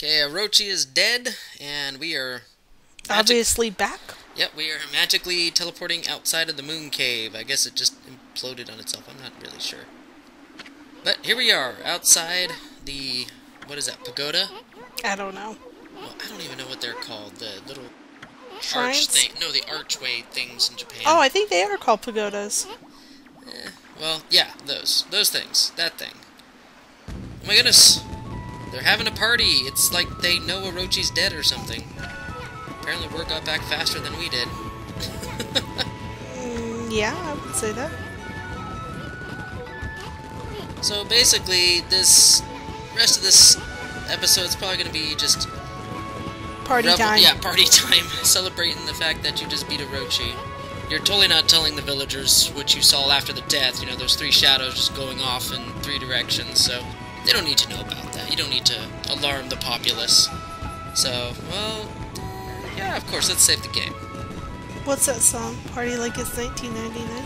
Okay, Orochi is dead, and we are obviously back. Yep, we are magically teleporting outside of the moon cave. I guess it just imploded on itself. I'm not really sure. But here we are, outside the... what is that, pagoda? I don't know. Well, I don't even know what they're called. The little Shrines? arch thing. No, the archway things in Japan. Oh, I think they are called pagodas. Well, yeah, those things. That thing. Oh my goodness. They're having a party. It's like they know Orochi's dead or something. Apparently word got back faster than we did. Yeah, I would say that. So basically, this rest of this episode is probably going to be just... Party time. Yeah, party time. Celebrating the fact that you just beat Orochi. You're totally not telling the villagers what you saw after the death. You know, those three shadows just going off in three directions, so they don't need to know about that. You don't need to alarm the populace. So, well, yeah, of course, let's save the game. What's that song? Party like it's 1999?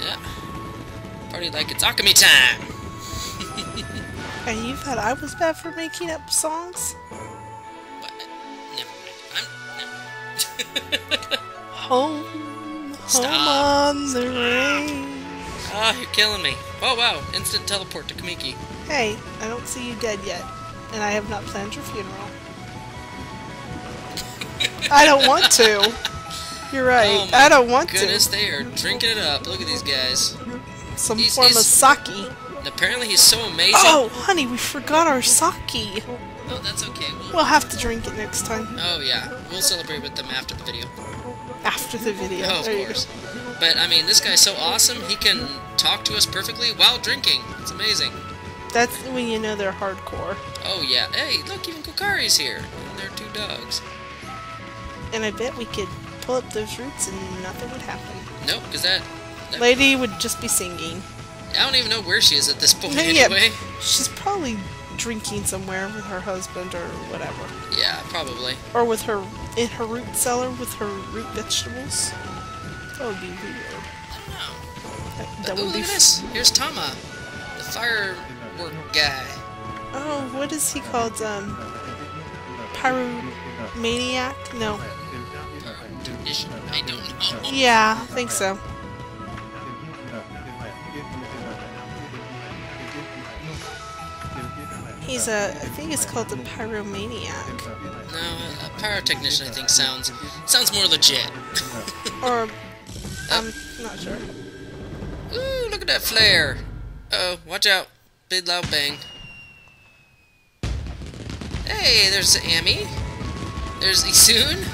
Yeah. Party like it's Okami time! And you thought I was bad for making up songs? What? Never mind. Never... Home Stop. on the range. Ah, you're killing me. Oh, wow. Instant teleport to Kamiki. Hey, I don't see you dead yet. And I have not planned your funeral. I don't want to. You're right. Oh my I don't want goodness, to. they are drinking it up. Look at these guys. Some He's- form of he's- sake. And apparently he's so amazing. Oh, honey, we forgot our sake. Oh, that's okay. We'll have to drink it next time. Oh, yeah. We'll celebrate with them after the video. After the video. Oh, of There you course. But, I mean, this guy's so awesome. He can talk to us perfectly while drinking. It's amazing. go. That's when you know they're hardcore. Oh, yeah. Hey, look, even Kokari's here. And their two dogs. And I bet we could pull up those roots and nothing would happen. Nope, because that... Lady would just be singing. I don't even know where she is at this point Yeah, anyway. she's probably drinking somewhere with her husband or whatever. Yeah, probably. Or with her, in her root cellar with her root vegetables. That would be weird. I don't know. That Ooh, would look be... at this. Here's Tama, the firework guy. Oh, what is he called? Pyromaniac? No. Technician? I don't know. Yeah, I think so. He's I think it's called the Pyromaniac. No, a pyrotechnician I think sounds more legit. Or, I'm not sure. Ooh, look at that flare. Uh-oh, watch out. Big loud bang. Hey, there's Amy. There's Isun.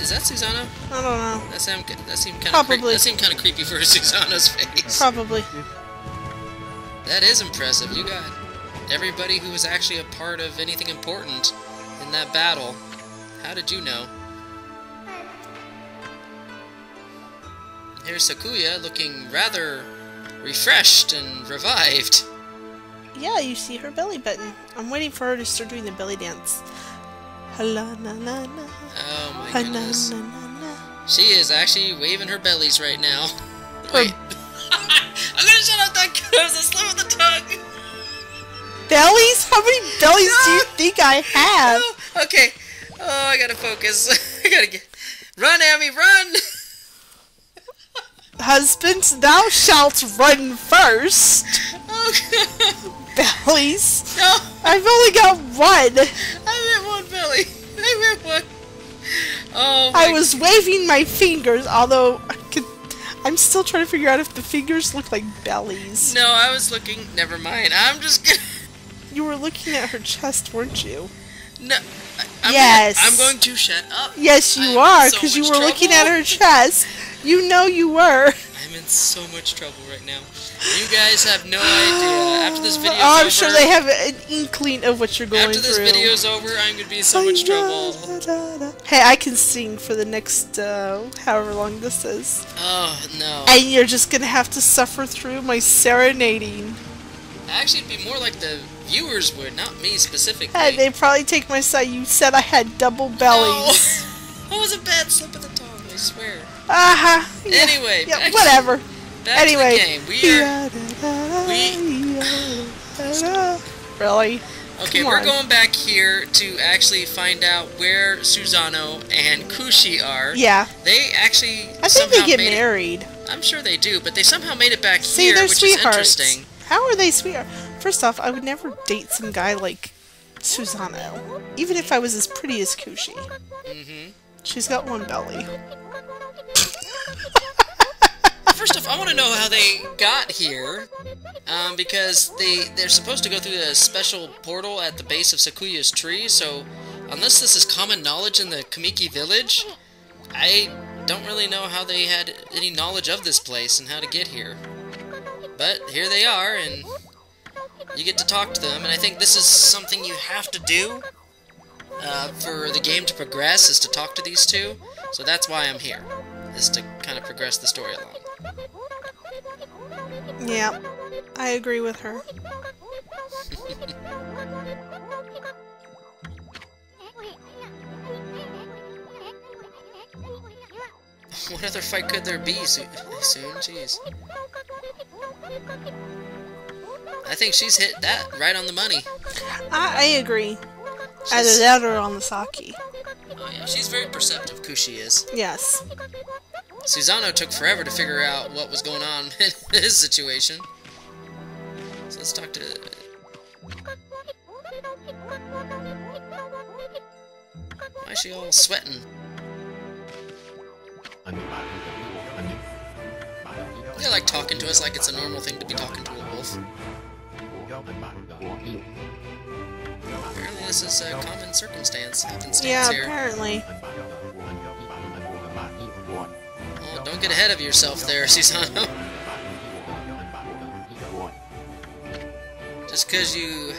Is that Susanna? I don't know. That seemed kind of Probably. that seemed kind of creepy for Susanna's face. Probably. That is impressive. You got everybody who was actually a part of anything important in that battle. How did you know? Here's Sakuya looking rather refreshed and revived. Yeah, you see her belly button. I'm waiting for her to start doing the belly dance. Hala na na na. Oh my Ha na goodness. na na na. She is actually waving her bellies right now. Her Wait. I'm gonna shut up that because I slip of the tongue. bellies? How many bellies do you think I have? Oh, okay. Oh, I gotta focus. I gotta get... Run, Amy, run! Husband, thou shalt run first. Oh, Bellies? no. I've only got one. I meant one belly. I meant one. Oh, my... I was waving my fingers, although I'm still trying to figure out if the fingers look like bellies. No, I was looking... Never mind. I'm just gonna... You were looking at her chest, weren't you? No. I'm Yes. I'm going to shut up. Yes, you I'm are, in so because you much were looking at trouble. her chest. You know you were. I'm in so much trouble right now. You guys have no idea. After this video Oh, I'm over, sure they have an inkling of what you're going after this through. video's over, I'm gonna be in so much trouble. Hey, I can sing for the next, however long this is. Oh, no. And you're just gonna have to suffer through my serenading. Actually, it'd be more like the viewers would, not me specifically. Hey, they probably take my side. You said I had double bellies. No. That was a bad slip of the tongue, I swear. Uh-huh. Yeah. Anyway, Yeah, back whatever. Back Anyway. to the game. We are... Really? Okay, we're going back here to actually find out where Susanoo and Kushi are. Yeah. They actually I think they get married. I'm sure they do, but they somehow made it back See, here, they're which sweethearts. is interesting. How are they sweethearts? First off, I would never date some guy like Susanoo, even if I was as pretty as Kushi. Mm-hmm. She's got one belly. First off, I want to know how they got here, because they're supposed to go through a special portal at the base of Sakuya's tree, so unless this is common knowledge in the Kamiki village, I don't really know how they had any knowledge of this place and how to get here. But here they are, and you get to talk to them, and I think this is something you have to do for the game to progress, is to talk to these two, so that's why I'm here, is to kind of progress the story along. Yeah, I agree with her. What other fight could there be soon? Jeez. I think she's hit that right on the money. I agree. Either that or on the sake. Oh yeah, she's very perceptive, Kushi is. Yes. Susanoo took forever to figure out what was going on in his situation. So let's talk to... Why is she all sweating? They're like talking to us like it's a normal thing to be talking to a wolf. Apparently this is a common circumstance, happenstance here. Apparently. Well, don't get ahead of yourself there, Susanoo. Just because you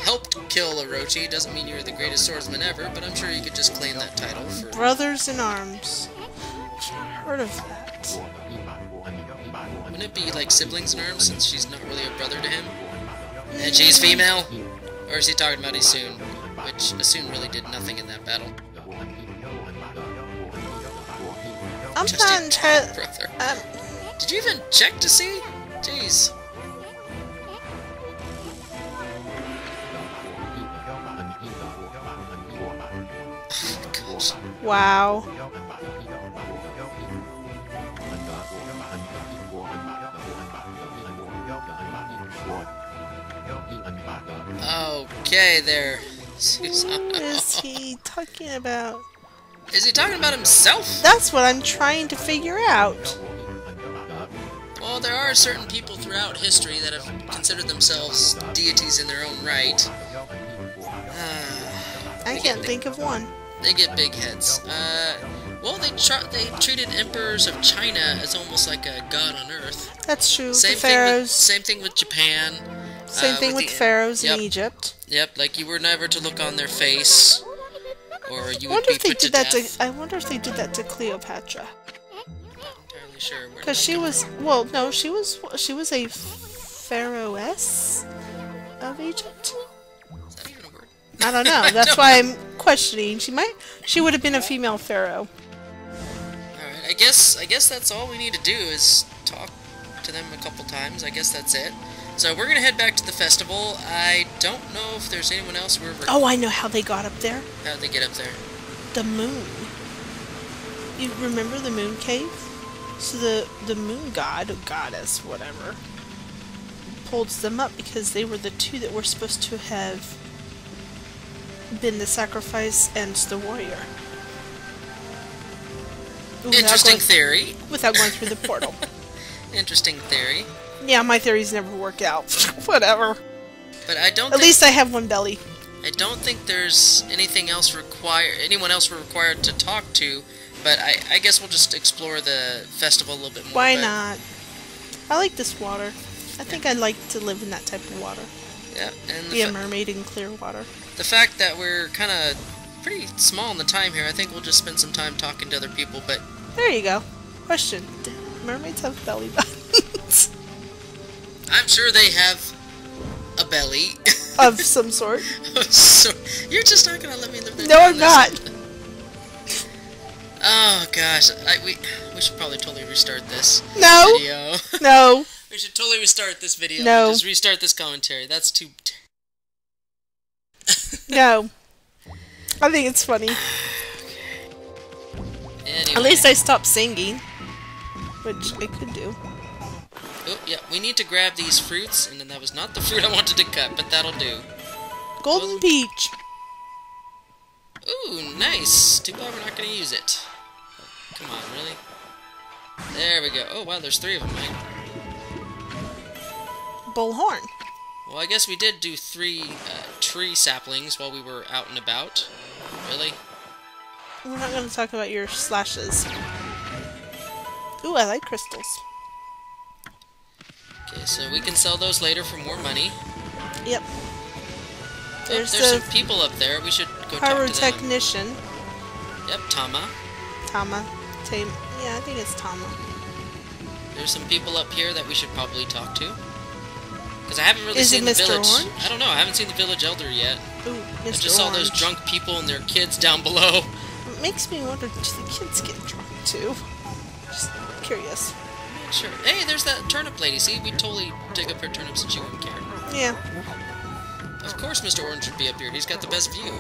helped kill Orochi doesn't mean you're the greatest swordsman ever, but I'm sure you could just claim that title for... Brothers in arms. I've heard of that. Wouldn't it be like siblings in arms, since she's not really a brother to him? And she's female? Or is he talking about Isun? Which Isun really did nothing in that battle. I'm just not entirely... brother. Did you even check to see? Jeez. Oh, gosh. Wow. Okay, there. What is he talking about? Is he talking about himself? That's what I'm trying to figure out. Well, there are certain people throughout history that have considered themselves deities in their own right. I can't think of one. They get big heads. Well, they treated emperors of China as almost like a god on earth. That's true. Same the pharaohs. Same thing with Japan. Same thing with the pharaohs in Egypt. Yep, like you were never to look on their face, or you I would wonder be if they put to did that death. to. I wonder if they did that to Cleopatra. I'm not entirely sure. Because she was, well, no, she was a pharaohess of Egypt. Is that even a word? I don't know. That's why I'm questioning. She would have been a female pharaoh. Alright, I guess that's all we need to do is talk to them a couple times. I guess that's it. So we're gonna head back to the festival. I don't know if there's anyone else we're... Oh, I know how they got up there. How'd they get up there? The moon. You remember the moon cave? So the moon god, or goddess, whatever, holds them up because they were the two that were supposed to have been the sacrifice and the warrior. Interesting theory. Without going through the portal. Interesting theory. Yeah, my theories never work out. Whatever. But I don't. At least I have one belly. I don't think there's anything else anyone else we're required to talk to. But I guess we'll just explore the festival a little bit more. Why not? I like this water. I think I'd like to live in that type of water. Yeah, and be a mermaid in clear water. The fact that we're kind of pretty small in the time here, I think we'll just spend some time talking to other people. But there you go. Question: do mermaids have belly buttons? I'm sure they have a belly. Of some sort. So, you're just not gonna let me live there. No, I'm not. Oh gosh, we should probably totally restart this video. No. We should totally restart this video. No. Just restart this commentary. That's too No. I think it's funny. Anyway. At least I stopped singing. Which I could do. Oh, yeah, we need to grab these fruits, and then that was not the fruit I wanted to cut, but that'll do. Golden peach. Ooh, nice. Too bad we're not going to use it. Come on, really? There we go. Oh, wow, there's 3 of them, right? Bullhorn. Well, I guess we did do 3 tree saplings while we were out and about. Really? We're not going to talk about your slashes. Ooh, I like crystals. Okay, so we can sell those later for more money. Yep. There's some people up there. We should go talk to them. Pyrotechnician. Yep, Tama. Tama. Yeah, I think it's Tama. There's some people up here that we should probably talk to. Because I haven't really Is seen it the Mr. village. Orange? I don't know. I haven't seen the village elder yet. Ooh, Mr. I just saw those Orange. drunk people and their kids down below. It makes me wonder, do the kids get drunk too? Just curious. I'm not sure. Hey, there's that turnip lady. See, we'd totally dig up her turnips and she wouldn't care. Yeah. Of course Mr. Orange would be up here. He's got the best view.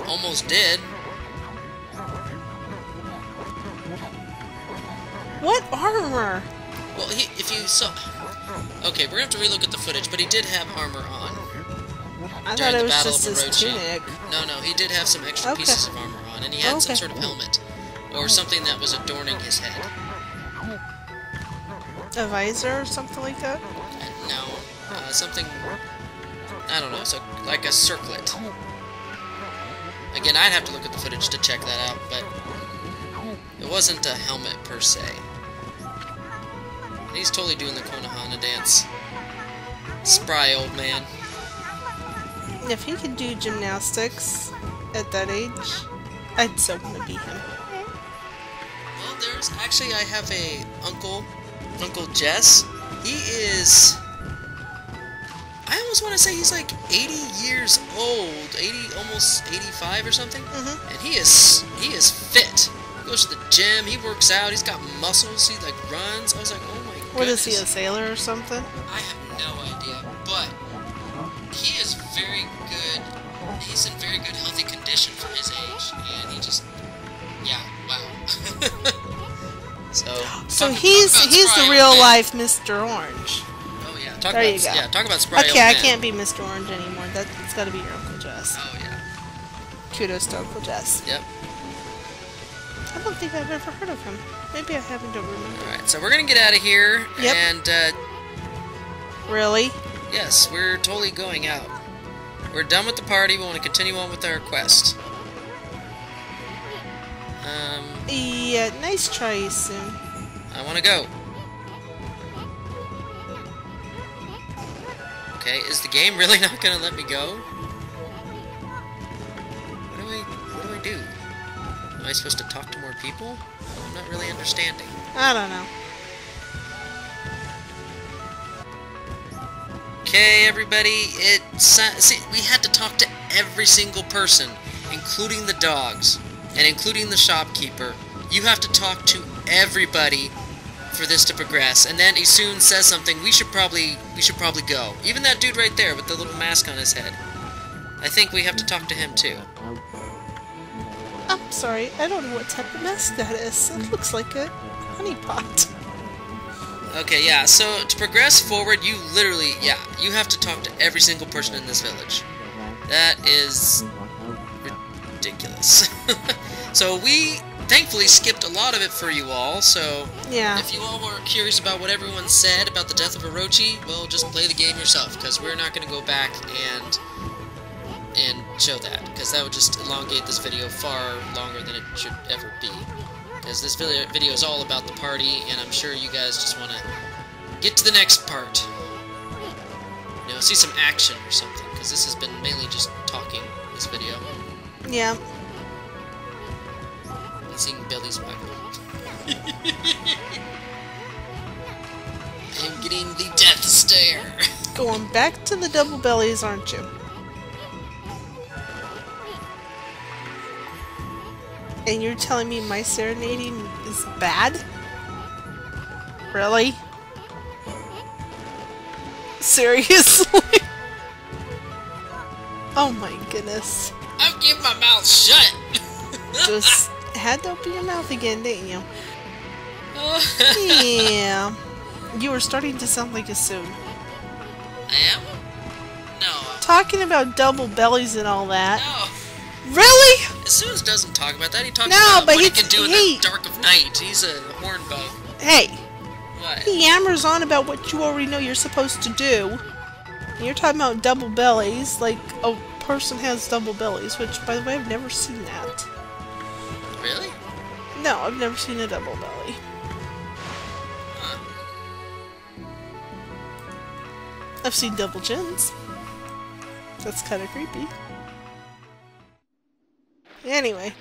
Almost did. What armor? Well, if you saw... Okay, we're going to have to relook at the footage, but he did have armor on. I during thought it the was Battle just of his Orochi. tunic. No, he did have some extra Okay. pieces of armor on, and he had some Okay. sort of helmet. Or something that was adorning his head. A visor or something like that? No, something... I don't know, so like a circlet. Again, I'd have to look at the footage to check that out, but... It wasn't a helmet, per se. He's totally doing the Konohana dance. Spry old man. If he could do gymnastics at that age, I'd so want to be him. Well, there's... Actually, I have a Uncle Jess. He is... I almost want to say he's like 80 years old. 80, almost 85 or something. Mm-hmm. And he is fit. He goes to the gym, he works out, he's got muscles, he like runs. I was like, oh my goodness. What is he, a sailor or something? I have no idea, but he is very good. He's in very good healthy condition for his age, and he just, yeah, wow. So he's the real life Mr. Orange. Oh yeah, There you go. Yeah, talk about spry old Okay, I man. can't be Mr. Orange anymore. That's got to be your Uncle Jess. Oh yeah. Kudos to Uncle Jess. Yep. I don't think I've ever heard of him. Maybe I haven't, don't remember. Alright, so we're gonna get out of here, Yep. and Really? yes, we're totally going out. We're done with the party, we want to continue on with our quest. Yeah, nice try, Soon. I want to go. Okay, is the game really not gonna let me go? What do I do? Am I supposed to talk to more people? I'm not really understanding. I don't know. Okay, everybody, see, we had to talk to every single person, including the dogs, and including the shopkeeper. You have to talk to everybody for this to progress, and then Isun says something, we should probably go. Even that dude right there with the little mask on his head. I think we have to talk to him too. I'm sorry, I don't know what type of mask that is. It looks like a honeypot. Okay, yeah, so to progress forward, you literally, yeah, you have to talk to every single person in this village. That is ridiculous. So we thankfully skipped a lot of it for you all, so Yeah. if you all were curious about what everyone said about the death of Orochi, well, just play the game yourself, because we're not going to go back and show that, because that would just elongate this video far longer than it should ever be. Because this video is all about the party, and I'm sure you guys just want to get to the next part. You know, see some action or something, because this has been mainly just talking, this video. Yeah. And seeing Billy's waggle. I'm getting the death stare. Going back to the double bellies, aren't you? And you're telling me my serenading is bad? Really? Seriously? Oh my goodness. I'm keeping my mouth shut! Just had to open your mouth again, didn't you? Yeah. You were starting to sound like a Sun. I am? No. Talking about double bellies and all that. No. Really? Sun doesn't talk about that. He talks No, about but what he he's- can do in the dark of night. He's a hornbow. Hey, What? he yammers on about what you already know you're supposed to do. You're talking about double bellies, like a person has double bellies, which, by the way, I've never seen that. Really? No, I've never seen a double belly. Huh. I've seen double chins. That's kind of creepy. Anyway.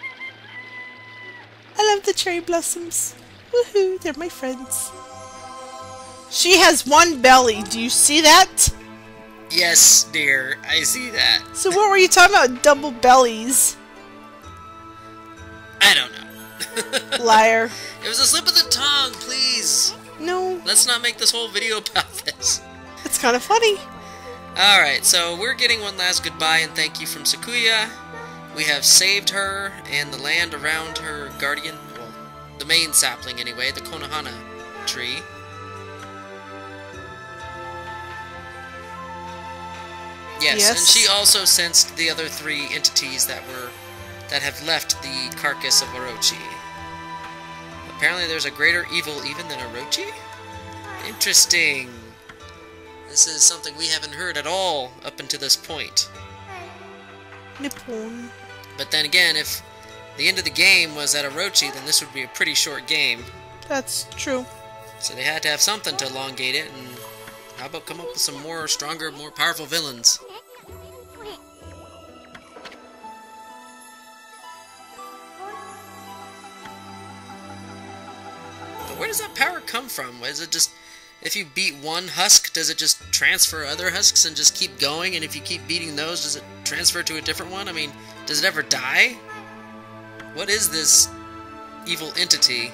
I love the cherry blossoms. Woohoo, they're my friends. She has one belly, do you see that? Yes, dear. I see that. So what were you talking about, double bellies? I don't know. Liar. It was a slip of the tongue, please. No, Let's not make this whole video about this. it's kind of funny. Alright, so we're getting one last goodbye and thank you from Sakuya. We have saved her and the land around her guardian, well, the main sapling anyway, the Konohana tree. Yes, and she also sensed the other 3 entities that have left the carcass of Orochi. Apparently there's a greater evil even than Orochi? Interesting. This is something we haven't heard at all up until this point. Nippon. But then again, if the end of the game was at Orochi, then this would be a pretty short game. That's true. So they had to have something to elongate it, and how about come up with some more stronger, more powerful villains? But where does that power come from? Is it just, if you beat one husk, does it just transfer other husks and just keep going? And if you keep beating those, does it transfer to a different one? I mean, does it ever die? What is this evil entity?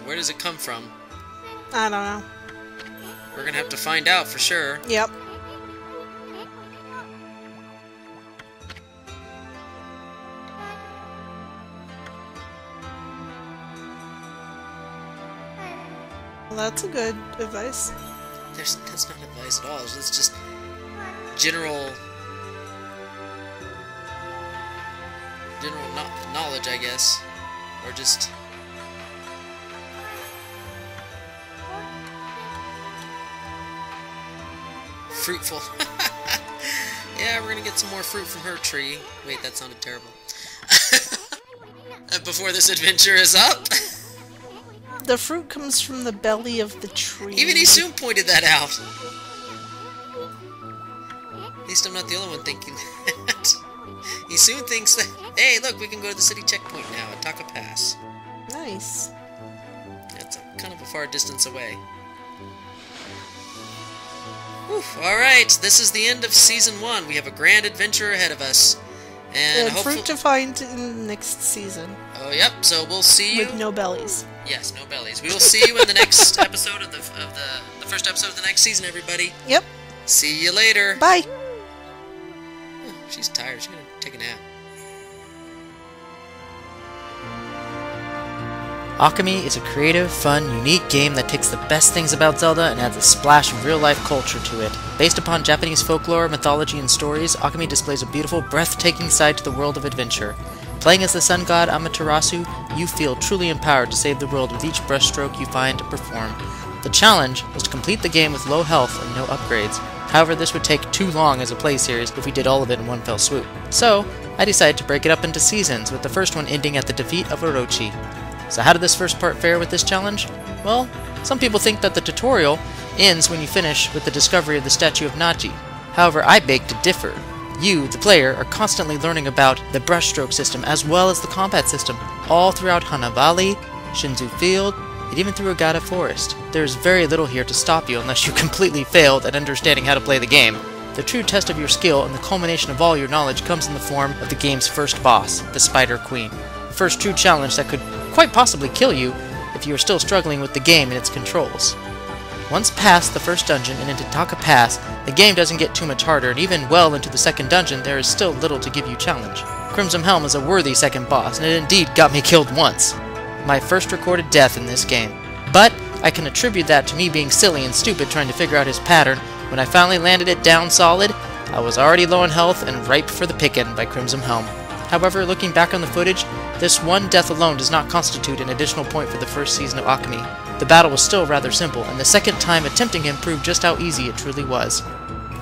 Where does it come from? I don't know. We're gonna have to find out for sure. Yep. Well, that's a good advice. That's not advice at all. It's just general knowledge, I guess, or just fruitful. Yeah, we're gonna get some more fruit from her tree. Wait, that sounded terrible. Before this adventure is up. The fruit comes from the belly of the tree. Even he soon pointed that out. At least I'm not the only one thinking that. He soon thinks that, hey, look, we can go to the city checkpoint now at Taka Pass. Nice. That's kind of a far distance away. Alright, this is the end of Season 1. We have a grand adventure ahead of us. And hopefully... fruit to find in the next season. Oh, yep, so we'll see you... With no bellies. Yes, no bellies. We will see you in the next episode of the first episode of the next season, everybody. Yep. See you later. Bye. Oh, she's tired. She's gonna take a nap. Okami is a creative, fun, unique game that takes the best things about Zelda and adds a splash of real-life culture to it. Based upon Japanese folklore, mythology, and stories, Okami displays a beautiful, breathtaking side to the world of adventure. Playing as the sun god Amaterasu, you feel truly empowered to save the world with each brushstroke you find to perform. The challenge was to complete the game with low health and no upgrades. However, this would take too long as a play series if we did all of it in one fell swoop. So, I decided to break it up into seasons, with the first one ending at the defeat of Orochi. So how did this first part fare with this challenge? Well, some people think that the tutorial ends when you finish with the discovery of the statue of Nachi. However, I beg to differ. You, the player, are constantly learning about the brushstroke system as well as the combat system, all throughout Hana Valley, Shinzu Field, and even through Agata Forest. There is very little here to stop you unless you completely failed at understanding how to play the game. The true test of your skill and the culmination of all your knowledge comes in the form of the game's first boss, the Spider Queen. The first true challenge that could quite possibly kill you if you are still struggling with the game and its controls. Once past the first dungeon and into Taka Pass, the game doesn't get too much harder, and even well into the second dungeon, there is still little to give you challenge. Crimson Helm is a worthy second boss, and it indeed got me killed once. My first recorded death in this game. But I can attribute that to me being silly and stupid trying to figure out his pattern. When I finally landed it down solid, I was already low on health and ripe for the pickin' by Crimson Helm. However, looking back on the footage, this one death alone does not constitute an additional point for the first season of Okami. The battle was still rather simple, and the second time attempting him proved just how easy it truly was.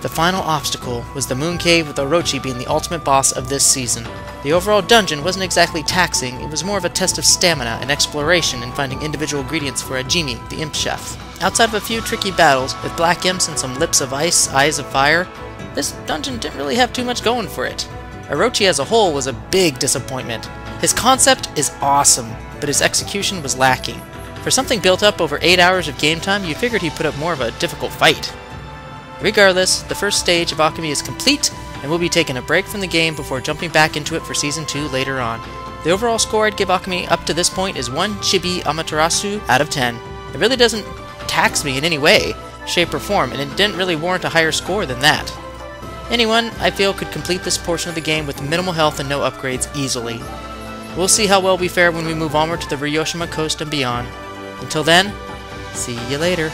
The final obstacle was the Moon Cave, with Orochi being the ultimate boss of this season. The overall dungeon wasn't exactly taxing, it was more of a test of stamina and exploration and finding individual ingredients for Hajime, the imp chef. Outside of a few tricky battles, with black imps and some lips of ice, eyes of fire, this dungeon didn't really have too much going for it. Orochi as a whole was a big disappointment. His concept is awesome, but his execution was lacking. For something built up over 8 hours of game time, you figured he'd put up more of a difficult fight. Regardless, the first stage of Okami is complete, and we'll be taking a break from the game before jumping back into it for Season 2 later on. The overall score I'd give Okami up to this point is 1 Chibi Amaterasu out of 10. It really doesn't tax me in any way, shape, or form, and it didn't really warrant a higher score than that. Anyone, I feel, could complete this portion of the game with minimal health and no upgrades easily. We'll see how well we fare when we move onward to the Ryoshima coast and beyond. Until then, see you later.